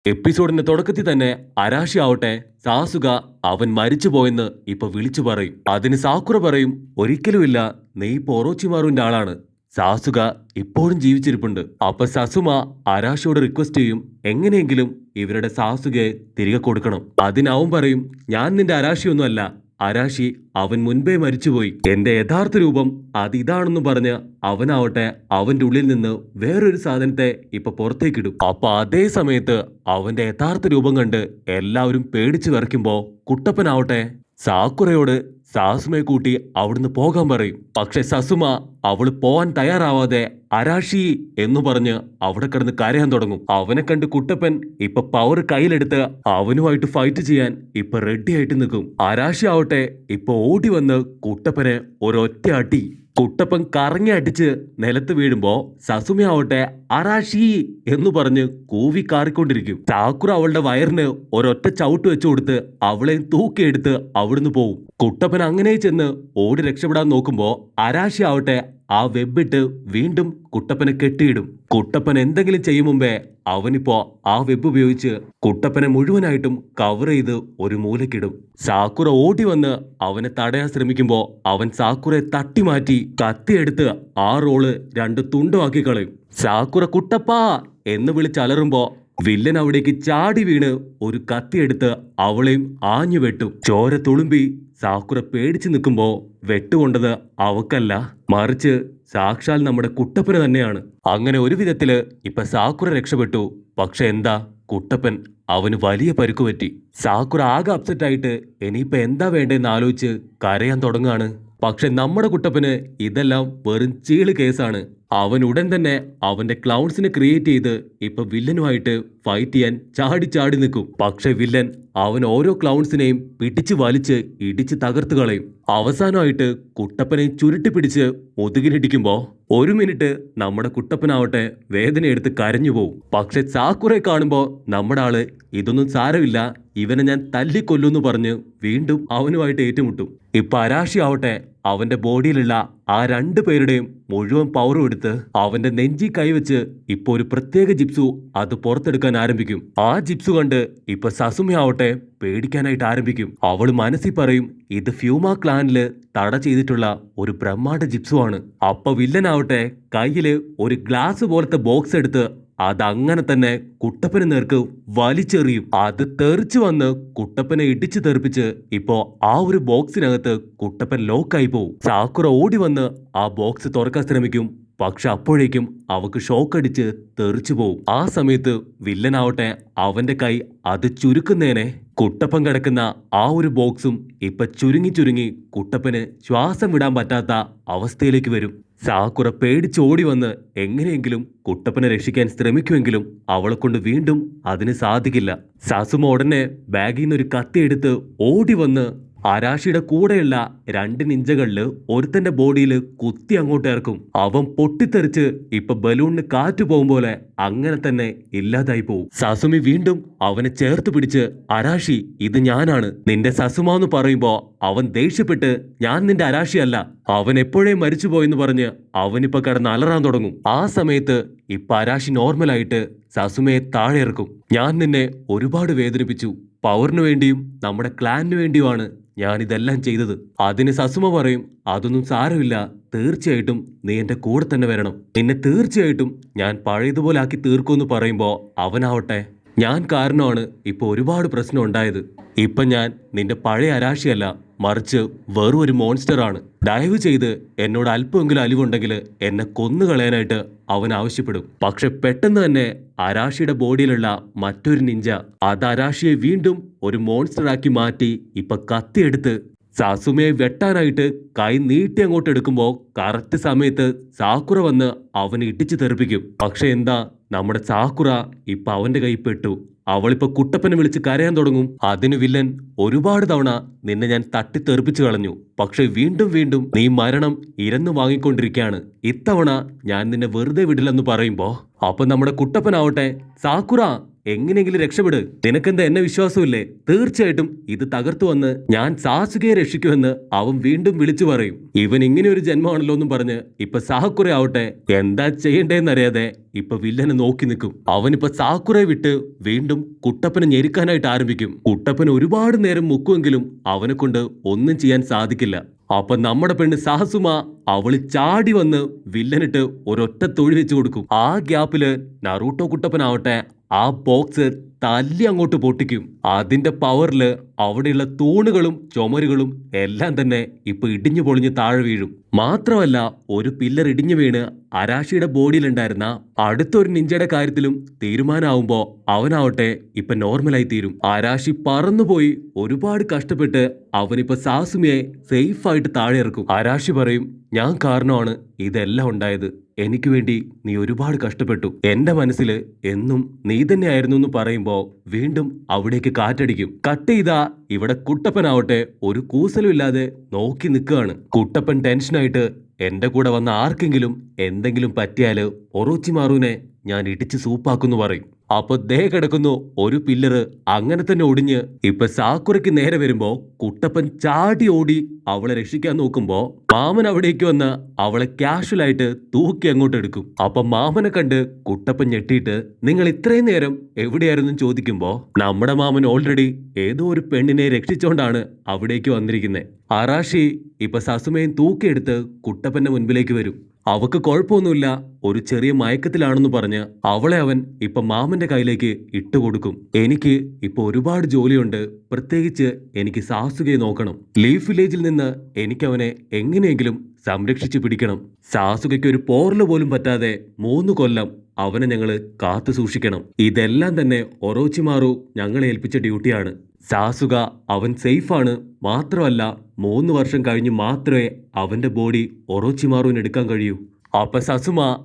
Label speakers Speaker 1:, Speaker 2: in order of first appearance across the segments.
Speaker 1: എപ്പിസോഡിന്റെ തുടക്കത്തിൽ തന്നെ അരാഷി ആവട്ടെ സാസുക അവൻ മരിച്ചുപോയെന്ന് ഇപ്പൊ വിളിച്ചു പറയും. അതിന് സാക്കുറ പറയും, ഒരിക്കലുമില്ല, നീ ഇപ്പൊ ഒറോച്ചിമാറുവിന്റെ ആളാണ്. സാസുക ഇപ്പോഴും ജീവിച്ചിരിപ്പുണ്ട്. അപ്പൊ സസുമ അരാഷിയോട് റിക്വസ്റ്റ് ചെയ്യും, എങ്ങനെയെങ്കിലും ഇവരുടെ സാസുകയെ തിരികെ കൊടുക്കണം. അതിന് അവൻ പറയും, ഞാൻ നിന്റെ അരാഷിയൊന്നും അല്ല, അരാഷി അവൻ മുൻപേ മരിച്ചുപോയി. എന്റെ യഥാർത്ഥ രൂപം അതിതാണെന്ന് പറഞ്ഞ് അവനാവട്ടെ അവന്റെ ഉള്ളിൽ നിന്ന് വേറൊരു സാധനത്തെ ഇപ്പൊ പുറത്തേക്കിടും. അപ്പൊ അതേ സമയത്ത് അവന്റെ യഥാർത്ഥ രൂപം കണ്ട് എല്ലാവരും പേടിച്ചു വിറയ്ക്കുമ്പോ കുട്ടപ്പനാവട്ടെ സാക്കുറയോട് സാസുമയെ കൂട്ടി അവിടുന്ന് പോകാൻ പറയും. പക്ഷെ സസുമ അവള് പോവാൻ തയ്യാറാവാതെ അരാഷി എന്ന് പറഞ്ഞ് അവിടെ കിടന്ന് കരയാൻ തുടങ്ങും. അവനെ കണ്ട് കുട്ടപ്പൻ ഇപ്പൊ പവർ കയ്യിലെടുത്ത് അവനുമായിട്ട് ഫൈറ്റ് ചെയ്യാൻ ഇപ്പൊ റെഡി ആയിട്ട് നിൽക്കും. അരാഷി ആവട്ടെ ഇപ്പൊ ഓടി വന്ന് കുട്ടപ്പനെ ഒരൊറ്റ അടി. കുട്ടപ്പൻ കറങ്ങി അടിച്ച് നിലത്ത് വീഴുമ്പോ സസുമയാവട്ടെ അരാഷി എന്ന് പറഞ്ഞ് കൂവി കാറിക്കൊണ്ടിരിക്കും. സാക്കുറ അവളുടെ വയറിന് ഒരൊറ്റ ചവിട്ട് വെച്ചു കൊടുത്ത് അവളെ തൂക്കിയെടുത്ത് അവിടുന്ന് പോവും. കുട്ടപ്പൻ അങ്ങനെ ചെന്ന് ഓടി രക്ഷപ്പെടാൻ നോക്കുമ്പോ അരാഷി ആവട്ടെ ആ വെബിട്ട് വീണ്ടും കുട്ടപ്പനെ കെട്ടിയിടും. കുട്ടപ്പൻ എന്തെങ്കിലും ചെയ്യും മുമ്പേ അവനിപ്പോ ആ വെബ് ഉപയോഗിച്ച് കുട്ടപ്പനെ മുഴുവനായിട്ടും കവർ ചെയ്ത് ഒരു മൂലക്കിടും. സാക്കുറ ഓടി വന്ന് അവനെ തടയാൻ ശ്രമിക്കുമ്പോ അവൻ സാക്കുറയെ തട്ടിമാറ്റി കത്തിയെടുത്ത് ആ റോള് രണ്ട് തുണ്ടുമാക്കി കളയും. സാക്കുറ കുട്ടപ്പാ എന്ന് വിളിച്ചലറുമ്പോ വില്ലൻ അവിടേക്ക് ചാടി വീണ് ഒരു കത്തിയെടുത്ത് അവളെയും ആഞ്ഞു വെട്ടും. ചോര തുളുമ്പി സാക്കുറ പേടിച്ചു നിൽക്കുമ്പോ വെട്ടുകൊണ്ടത് അവക്കല്ല, മറിച്ച് സാക്ഷാൽ നമ്മുടെ കുട്ടപ്പന് തന്നെയാണ്. അങ്ങനെ ഒരു വിധത്തില് ഇപ്പൊ സാക്കുറ രക്ഷപ്പെട്ടു. പക്ഷെ എന്താ, കുട്ടപ്പൻ അവന് വലിയ പരുക്ക് പറ്റി. സാക്കുറ ആകെ അപ്സെറ്റ് ആയിട്ട് ഇനിയിപ്പൊ എന്താ വേണ്ടെന്ന് ആലോചിച്ച് കരയാൻ തുടങ്ങാണ്. പക്ഷെ നമ്മുടെ കുട്ടപ്പന് ഇതെല്ലാം വെറും ചീള് കേസാണ്. അവൻ ഉടൻ തന്നെ അവന്റെ ക്ലൗൺസിനെ ക്രിയേറ്റ് ചെയ്ത് ഇപ്പൊ വില്ലനുമായിട്ട് ഫൈറ്റ് ചെയ്യാൻ ചാടി ചാടി നിൽക്കും. പക്ഷെ വില്ലൻ അവൻ ഓരോ ക്ലൗൺസിനെയും പിടിച്ച് വലിച്ച് ഇടിച്ച് തകർത്ത് കളയും. അവസാനമായിട്ട് കുട്ടപ്പനെ ചുരുട്ടി പിടിച്ച് മുതുകിനിടിക്കുമ്പോ ഒരു മിനിറ്റ് നമ്മുടെ കുട്ടപ്പനാവട്ടെ വേദനയെടുത്ത് കരഞ്ഞു പോവും. പക്ഷെ സാക്കുറെ കാണുമ്പോ നമ്മുടെ ആള് ഇതൊന്നും സാരമില്ല, ഇവനെ ഞാൻ തല്ലിക്കൊല്ലുന്ന് പറഞ്ഞ് വീണ്ടും അവനുമായിട്ട് ഏറ്റുമുട്ടും. ഇപ്പൊ അരാഷി ആവട്ടെ അവന്റെ ബോഡിയിലുള്ള ആ രണ്ടു പേരുടെയും മുഴുവൻ പവറും എടുത്ത് അവന്റെ നെഞ്ചി കൈവച്ച് ഇപ്പൊ ഒരു പ്രത്യേക ജിപ്സു അത് പുറത്തെടുക്കാൻ ആരംഭിക്കും. ആ ജിപ്സു കണ്ട് ഇപ്പൊ സസുമയാവട്ടെ പേടിക്കാനായിട്ട് ആരംഭിക്കും. അവള് മനസ്സിൽ പറയും, ഇത് ഫ്യൂമ ക്ലാനില് തട ചെയ്തിട്ടുള്ള ഒരു ബ്രഹ്മാണ്ഡ ജിപ്സു ആണ്. അപ്പൊ വില്ലനാവട്ടെ കയ്യില് ഒരു ഗ്ലാസ് പോലത്തെ ബോക്സ് എടുത്ത് അതങ്ങനെ തന്നെ കുട്ടപ്പന് നേർക്ക് വലിച്ചെറിയും. അത് തെറിച്ചു വന്ന് കുട്ടപ്പനെ ഇടിച്ചു തെറിപ്പിച്ച് ഇപ്പോ ആ ഒരു ബോക്സിനകത്ത് കുട്ടപ്പൻ ലോക്കായി പോവും. സാക്കുറ ഓടി വന്ന് ആ ബോക്സ് തുറക്കാൻ ശ്രമിക്കും. പക്ഷെ അപ്പോഴേക്കും അവക്ക് ഷോക്കടിച്ച് തെറിച്ചു പോവും. ആ സമയത്ത് വില്ലനാവട്ടെ അവന്റെ കൈ അത് ചുരുക്കുന്നേനെ കുട്ടപ്പൻ കിടക്കുന്ന ആ ഒരു ബോക്സും ഇപ്പൊ ചുരുങ്ങി ചുരുങ്ങി കുട്ടപ്പന് ശ്വാസം വിടാൻ പറ്റാത്ത അവസ്ഥയിലേക്ക് വരും. സാക്കുറ പേടിച്ചോടി വന്ന് എങ്ങനെയെങ്കിലും കുട്ടപ്പനെ രക്ഷിക്കാൻ ശ്രമിക്കുമെങ്കിലും അവളെ കൊണ്ട് വീണ്ടും അതിന് സാധിക്കില്ല. സസുമ ഉടനെ ബാഗിൽ നിന്ന് ഒരു കത്തിയെടുത്ത് ഓടി വന്ന് അരാഷിയുടെ കൂടെയുള്ള രണ്ട് നിഞ്ചകളില് ഒരുത്തന്റെ ബോഡിയിൽ കുത്തി അങ്ങോട്ട് ഇറക്കും. അവൻ പൊട്ടിത്തെറിച്ച് ഇപ്പൊ ബലൂണിന് കാറ്റ് പോകും പോലെ അങ്ങനെ തന്നെ ഇല്ലാതായി പോവും. സസുമി വീണ്ടും അവനെ ചേർത്ത് പിടിച്ച്, അരാഷി ഇത് ഞാനാണ് നിന്റെ സസുമ എന്ന് പറയുമ്പോ അവൻ ദേഷ്യപ്പെട്ട്, ഞാൻ നിന്റെ അരാഷിയല്ല, അവൻ എപ്പോഴേ മരിച്ചുപോയെന്ന് പറഞ്ഞ് അവനിപ്പൊ കിടന്ന് അലറാൻ തുടങ്ങും. ആ സമയത്ത് ഇപ്പൊ അരാഷി നോർമലായിട്ട് സസുമയെ താഴെ ഇറക്കും. ഞാൻ നിന്നെ ഒരുപാട് വേദനിപ്പിച്ചു, പവറിനു വേണ്ടിയും നമ്മുടെ ക്ലാനിനു വേണ്ടിയുമാണ് ഞാൻ ഇതെല്ലാം ചെയ്തത്. അതിന് സസുമ പറയും, അതൊന്നും സാരമില്ല, തീർച്ചയായിട്ടും നീ എന്റെ കൂടെ തന്നെ വരണം, നിന്നെ തീർച്ചയായിട്ടും ഞാൻ പഴയതുപോലെ ആക്കി തീർക്കുമെന്ന് പറയുമ്പോ അവനാവട്ടെ, ഞാൻ കാരണമാണ് ഇപ്പൊ ഒരുപാട് പ്രശ്നം ഉണ്ടായത്. ഇപ്പൊ ഞാൻ നിന്റെ പഴയ അരാഷിയല്ല, മറിച്ച് വെറും ഒരു മോൺസ്റ്റർ ആണ്. ദയവ് ചെയ്ത് എന്നോട് അല്പമെങ്കിലും അലിവുണ്ടെങ്കിൽ എന്നെ കൊന്നുകളയാനായിട്ട് അവൻ ആവശ്യപ്പെടും. പക്ഷെ പെട്ടെന്ന് തന്നെ അരാഷിയുടെ ബോഡിയിലുള്ള മറ്റൊരു നിഞ്ച അത് അരാഷിയെ വീണ്ടും ഒരു മോൺസ്റ്റർ ആക്കി മാറ്റി ഇപ്പൊ കത്തിയെടുത്ത് സസുമയെ വെട്ടാനായിട്ട് കൈ നീട്ടി അങ്ങോട്ട് എടുക്കുമ്പോ കറക്റ്റ് സമയത്ത് സാക്കുറ വന്ന് അവനെ ഇടിച്ചു തെറിപ്പിക്കും. പക്ഷെ എന്താ, നമ്മുടെ സാക്കുറ ഇപ്പൊ അവന്റെ കൈ പെട്ടു. അവളിപ്പോ കുട്ടപ്പനെ വിളിച്ച് കരയാൻ തുടങ്ങും. അതിന് വില്ലൻ, ഒരുപാട് തവണ നിന്നെ ഞാൻ തട്ടിത്തെറിപ്പിച്ചു കളഞ്ഞു, പക്ഷെ വീണ്ടും വീണ്ടും നീ മരണം ഇരന്നു വാങ്ങിക്കൊണ്ടിരിക്കുകയാണ്, ഇത്തവണ ഞാൻ നിന്നെ വെറുതെ വിടില്ലെന്ന് പറയുമ്പോ അപ്പൊ നമ്മുടെ കുട്ടപ്പനാവട്ടെ, സാക്കുറ എങ്ങനെയെങ്കിലും രക്ഷപ്പെട്. നിനക്കെന്താ എന്നെ വിശ്വാസമില്ലേ? തീർച്ചയായിട്ടും ഇത് തകർത്തു വന്ന് ഞാൻ സാസുകയെ രക്ഷിക്കുമെന്ന് അവൻ വീണ്ടും വിളിച്ചു പറയും. ഇവൻ ഇങ്ങനെ ഒരു ജന്മമാണല്ലോ എന്നും പറഞ്ഞ് ഇപ്പൊ സാക്കുറ ആവട്ടെ എന്താ ചെയ്യണ്ടേന്നറിയാതെ ഇപ്പൊ വില്ലനെ നോക്കി നിൽക്കും. അവനിപ്പോ സാക്കുറയെ വിട്ട് വീണ്ടും കുട്ടപ്പനെ ഞെരുക്കാനായിട്ട് ആരംഭിക്കും. കുട്ടപ്പൻ ഒരുപാട് നേരം മുക്കുമെങ്കിലും അവനെ കൊണ്ട് ഒന്നും ചെയ്യാൻ സാധിക്കില്ല. അപ്പൊ നമ്മുടെ പെണ്ണ് സാസുമ അവള് ചാടി വന്ന് വില്ലനിട്ട് ഒരൊറ്റ തൊഴി വെച്ച് കൊടുക്കും. ആ ഗ്യാപ്പില് നറൂട്ടോ കുട്ടപ്പനാവട്ടെ ആ ബോക്സ് തല്ലി അങ്ങോട്ട് പൊട്ടിക്കും. അതിന്റെ പവറില് അവിടെയുള്ള തൂണുകളും ചുമരുകളും എല്ലാം തന്നെ ഇപ്പൊ ഇടിഞ്ഞു പൊളിഞ്ഞ് താഴെ വീഴും. മാത്രമല്ല ഒരു പില്ലർ ഇടിഞ്ഞു വീണ് അരാഷിയുടെ ബോഡിയിലുണ്ടായിരുന്ന അടുത്തൊരു നിഞ്ചയുടെ കാര്യത്തിലും തീരുമാനമാവുമ്പോ അവനാവട്ടെ ഇപ്പൊ നോർമലായി തീരും. അരാഷി പറന്നുപോയി ഒരുപാട് കഷ്ടപ്പെട്ട് അവനിപ്പോ സാസുമിയെ സേഫ് ആയിട്ട് താഴെ ഇറക്കും. അരാഷി പറയും, ഞാൻ കാരണമാണ് ഇതെല്ലാം ഉണ്ടായത്. എനിക്ക് വേണ്ടി നീ ഒരുപാട് കഷ്ടപ്പെട്ടു. എന്റെ മനസ്സിൽ എന്നും നീ തന്നെയായിരുന്നു എന്ന് പറയുമ്പോ വീണ്ടും അവിടേക്ക് കാറ്റടിക്കും. കട്ട് ചെയ്താ ഇവിടെ കുട്ടപ്പനാവട്ടെ ഒരു കൂസലും ഇല്ലാതെ നോക്കി നിൽക്കുകയാണ്. കുട്ടപ്പൻ ടെൻഷനായിട്ട് എന്റെ കൂടെ വന്ന ആർക്കെങ്കിലും എന്തെങ്കിലും പറ്റിയാല് ഒറോച്ചിമാറുവിനെ ഞാൻ ഇടിച്ച് സൂപ്പാക്കുന്നു പറയും. അപ്പൊ ദേ കിടക്കുന്നു ഒരു പില്ലറ് അങ്ങനെ തന്നെ ഒടിഞ്ഞ് ഇപ്പൊ സാക്കുറയ്ക്ക് നേരെ വരുമ്പോ കുട്ടപ്പൻ ചാടി ഓടി അവളെ രക്ഷിക്കാൻ നോക്കുമ്പോ മാമൻ അവിടേക്ക് വന്ന് അവളെ കാഷ്വലായിട്ട് തൂക്കി അങ്ങോട്ട് എടുക്കും. അപ്പൊ മാമനെ കണ്ട് കുട്ടപ്പൻ ഞെട്ടിയിട്ട് നിങ്ങൾ ഇത്രയും നേരം എവിടെയായിരുന്നു ചോദിക്കുമ്പോ നമ്മുടെ മാമൻ ഓൾറെഡി ഏതോ ഒരു പെണ്ണിനെ രക്ഷിച്ചോണ്ടാണ് അവിടേക്ക് വന്നിരിക്കുന്നത്. അറാഷി ഇപ്പൊ സസുമയും തൂക്കിയെടുത്ത് കുട്ടപ്പന്റെ മുൻപിലേക്ക് വരും. അവക്ക് കുഴപ്പമൊന്നുമില്ല, ഒരു ചെറിയ മയക്കത്തിലാണെന്ന് പറഞ്ഞ് അവളെ അവൻ ഇപ്പൊ മാമന്റെ കയ്യിലേക്ക് ഇട്ടുകൊടുക്കും. എനിക്ക് ഇപ്പൊ ഒരുപാട് ജോലിയുണ്ട്, പ്രത്യേകിച്ച് എനിക്ക് സാസുകയെ നോക്കണം. ലീഫ് വില്ലേജിൽ നിന്ന് എനിക്ക് അവനെ എങ്ങനെയെങ്കിലും സംരക്ഷിച്ചു പിടിക്കണം. സാസുകയ്ക്ക് ഒരു പോറല് പോലും പറ്റാതെ 3 കൊല്ലം അവനെ ഞങ്ങള് കാത്തു സൂക്ഷിക്കണം. ഇതെല്ലാം തന്നെ ഒറോച്ചിമാറു ഞങ്ങളെ ഏൽപ്പിച്ച ഡ്യൂട്ടിയാണ്. സാസുക അവൻ സേഫാണ്. മാത്രമല്ല 3 വർഷം കഴിഞ്ഞ് മാത്രമേ അവന്റെ ബോഡി ഒറോച്ചിമാറുവിന് എടുക്കാൻ കഴിയൂ. അപ്പൊ സസുമ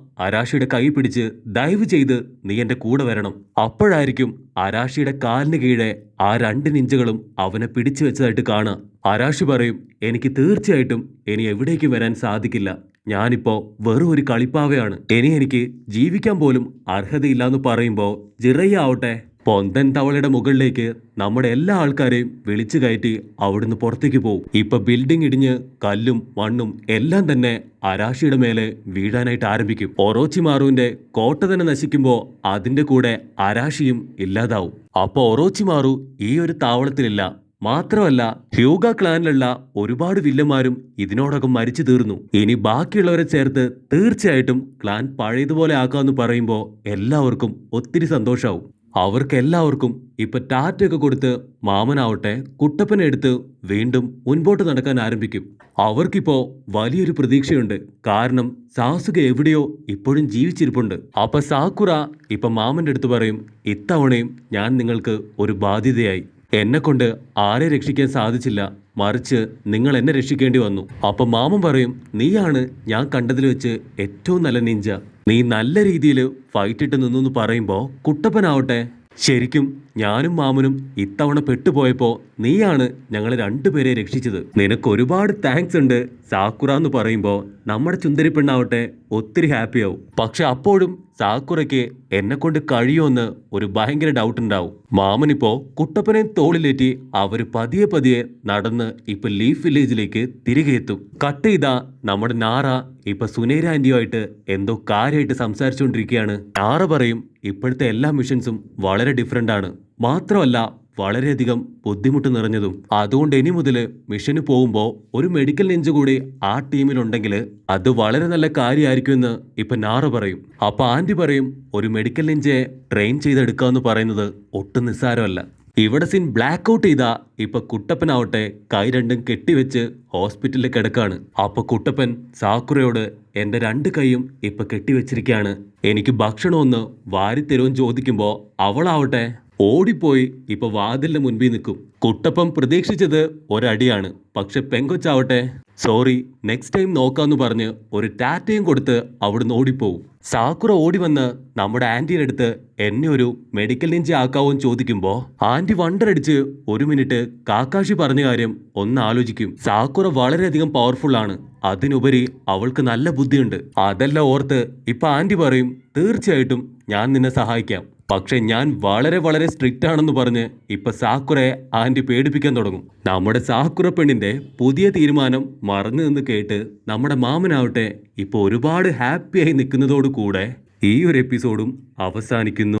Speaker 1: അരാഷിയുടെ കൈ പിടിച്ച് ദയവ് ചെയ്ത് നീ എന്റെ കൂടെ വരണം. അപ്പോഴായിരിക്കും അരാഷിയുടെ കാലിന് കീഴെ ആ 2 നിഞ്ചകളും അവനെ പിടിച്ചു വെച്ചതായിട്ട് കാണാം. അരാഷി പറയും, എനിക്ക് തീർച്ചയായിട്ടും ഇനി എവിടേക്കും വരാൻ സാധിക്കില്ല. ഞാനിപ്പോ വെറും ഒരു കളിപ്പാവയാണ്. എനിക്ക് ജീവിക്കാൻ പോലും അർഹതയില്ലാന്ന് പറയുമ്പോ ജിറയ്യ ആവട്ടെ പൊന്തൻ തവളയുടെ മുകളിലേക്ക് നമ്മുടെ എല്ലാ ആൾക്കാരെയും വിളിച്ചു കയറ്റി അവിടുന്ന് പുറത്തേക്ക് പോകും. ഇപ്പൊ ബിൽഡിംഗ് ഇടിഞ്ഞ് കല്ലും മണ്ണും എല്ലാം തന്നെ അരാഷിയുടെ മേലെ വീഴാനായിട്ട് ആരംഭിക്കും. ഒറോച്ചിമാറുവിന്റെ കോട്ട തന്നെ നശിക്കുമ്പോ അതിന്റെ കൂടെ അരാഷിയും ഇല്ലാതാവും. അപ്പൊ ഒറോച്ചിമാറു ഈ ഒരു താവളത്തിലില്ല. മാത്രമല്ല ഹ്യൂഗ ക്ലാനിലുള്ള ഒരുപാട് വില്ലന്മാരും ഇതിനോടകം മരിച്ചു തീർന്നു. ഇനി ബാക്കിയുള്ളവരെ ചേർത്ത് തീർച്ചയായിട്ടും ക്ലാൻ പഴയതുപോലെ ആക്കാന്ന് പറയുമ്പോ എല്ലാവർക്കും ഒത്തിരി സന്തോഷാവും. അവർക്കെല്ലാവർക്കും ഇപ്പൊ ടാറ്റയൊക്കെ കൊടുത്ത് മാമനാവട്ടെ കുട്ടപ്പനെ എടുത്ത് വീണ്ടും മുൻപോട്ട് നടക്കാൻ ആരംഭിക്കും. അവർക്കിപ്പോ വലിയൊരു പ്രതീക്ഷയുണ്ട്. കാരണം സാസുക എവിടെയോ ഇപ്പോഴും ജീവിച്ചിരിപ്പുണ്ട്. അപ്പൊ സാക്കുറ ഇപ്പൊ മാമന്റെ അടുത്ത് പറയും, ഇത്തവണയും ഞാൻ നിങ്ങൾക്ക് ഒരു ബാധ്യതയായി. എന്നെ കൊണ്ട് ആരെ രക്ഷിക്കാൻ സാധിച്ചില്ല, മറിച്ച് നിങ്ങൾ എന്നെ രക്ഷിക്കേണ്ടി വന്നു. അപ്പൊ മാമൻ പറയും, നീയാണ് ഞാൻ കണ്ടതിൽ വെച്ച് ഏറ്റവും നല്ല നിഞ്ച. നീ നല്ല രീതിയിൽ ഫൈറ്റ് ഇട്ട് നിന്നു പറയുമ്പോ കുട്ടപ്പനാവട്ടെ ശരിക്കും ഞാനും മാമനും ഇത്തവണ പെട്ടുപോയപ്പോ നീയാണ് ഞങ്ങളെ 2 പേരെ രക്ഷിച്ചത്. നിനക്ക് ഒരുപാട് താങ്ക്സ് ഉണ്ട് സാക്കുറ എന്ന് പറയുമ്പോ നമ്മുടെ ചുന്ദരി പെണ്ണാവട്ടെ ഒത്തിരി ഹാപ്പിയാവും. പക്ഷെ അപ്പോഴും സാക്കുറയ്ക്ക് എന്നെ കൊണ്ട് കഴിയുമെന്ന് ഒരു ഭയങ്കര ഡൗട്ട് ഉണ്ടാവും. മാമനിപ്പോ കുട്ടപ്പനെ തോളിലേറ്റി അവര് പതിയെ പതിയെ നടന്ന് ഇപ്പൊ ലീഫ് വില്ലേജിലേക്ക് തിരികെ എത്തും. കട്ട് ചെയ്താ നമ്മുടെ നാറ ഇപ്പൊ സുനേര ആന്റിയുമായിട്ട് എന്തോ കാര്യമായിട്ട് സംസാരിച്ചുകൊണ്ടിരിക്കുകയാണ്. നാറ പറയും, ഇപ്പോഴത്തെ എല്ലാ മിഷൻസും വളരെ ഡിഫറെന്റ് ആണ്. മാത്രമല്ല വളരെയധികം ബുദ്ധിമുട്ട് നിറഞ്ഞതും. അതുകൊണ്ട് ഇനി മുതൽ മിഷന് പോകുമ്പോ ഒരു മെഡിക്കൽ നിഞ്ച കൂടി ആ ടീമിലുണ്ടെങ്കിൽ അത് വളരെ നല്ല കാര്യമായിരിക്കുമെന്ന് ഇപ്പൊ നാറ പറയും. അപ്പൊ ആന്റി പറയും, ഒരു മെഡിക്കൽ നിഞ്ചയെ ട്രെയിൻ ചെയ്തെടുക്കാന്ന് പറയുന്നത് ഒട്ടും നിസ്സാരമല്ല. ഇവിടെ സീൻ ബ്ലാക്ക് ഔട്ട് ചെയ്താ ഇപ്പൊ കുട്ടപ്പനാവട്ടെ കൈ രണ്ടും കെട്ടിവെച്ച് ഹോസ്പിറ്റലിൽ കിടക്കാണ്. അപ്പൊ കുട്ടപ്പൻ സാക്കുറയോട് എന്റെ 2 കൈയും ഇപ്പൊ കെട്ടിവെച്ചിരിക്കുകയാണ്, എനിക്ക് ഭക്ഷണം ഒന്ന് വാരിത്തരുമെന്ന് ചോദിക്കുമ്പോ അവളാവട്ടെ ഓടിപ്പോയി ഇപ്പൊ വാതിലിന്റെ മുൻപിൽ നിൽക്കും. കുട്ടപ്പൻ പ്രതീക്ഷിച്ചത് ഒരടിയാണ്. പക്ഷെ പെങ്കൊച്ചാവട്ടെ സോറി നെക്സ്റ്റ് ടൈം നോക്കാന്ന് പറഞ്ഞ് ഒരു ടാറ്റയും കൊടുത്ത് അവിടുന്ന് ഓടിപ്പോവും. സാക്കുറ ഓടി വന്ന് നമ്മുടെ ആന്റിയുടെ അടുത്ത് എന്നെ ഒരു മെഡിക്കൽ നിഞ്ച ആക്കാവോന്ന് ചോദിക്കുമ്പോ ആന്റി വണ്ടറടിച്ച് 1 മിനിറ്റ് കാക്കാഷി പറഞ്ഞ കാര്യം ഒന്ന് ആലോചിക്കും. സാക്കുറ വളരെയധികം പവർഫുൾ ആണ്, അതിനുപരി അവൾക്ക് നല്ല ബുദ്ധിയുണ്ട്. അതെല്ലാം ഓർത്ത് ഇപ്പൊ ആന്റി പറയും, തീർച്ചയായിട്ടും ഞാൻ നിന്നെ സഹായിക്കാം. പക്ഷെ ഞാൻ വളരെ വളരെ സ്ട്രിക്റ്റ് ആണെന്ന് പറഞ്ഞ് ഇപ്പൊ സാക്കുറയെ ആന്റി പേടിപ്പിക്കാൻ തുടങ്ങും. നമ്മുടെ സാക്കുറ പെണ്ണിന്റെ പുതിയ തീരുമാനം മറന്നു നിന്ന് കേട്ട് നമ്മുടെ മാമനാവട്ടെ ഇപ്പൊ ഒരുപാട് ഹാപ്പിയായി നിൽക്കുന്നതോടു കൂടെ ഈ ഒരു എപ്പിസോഡും അവസാനിക്കുന്നു.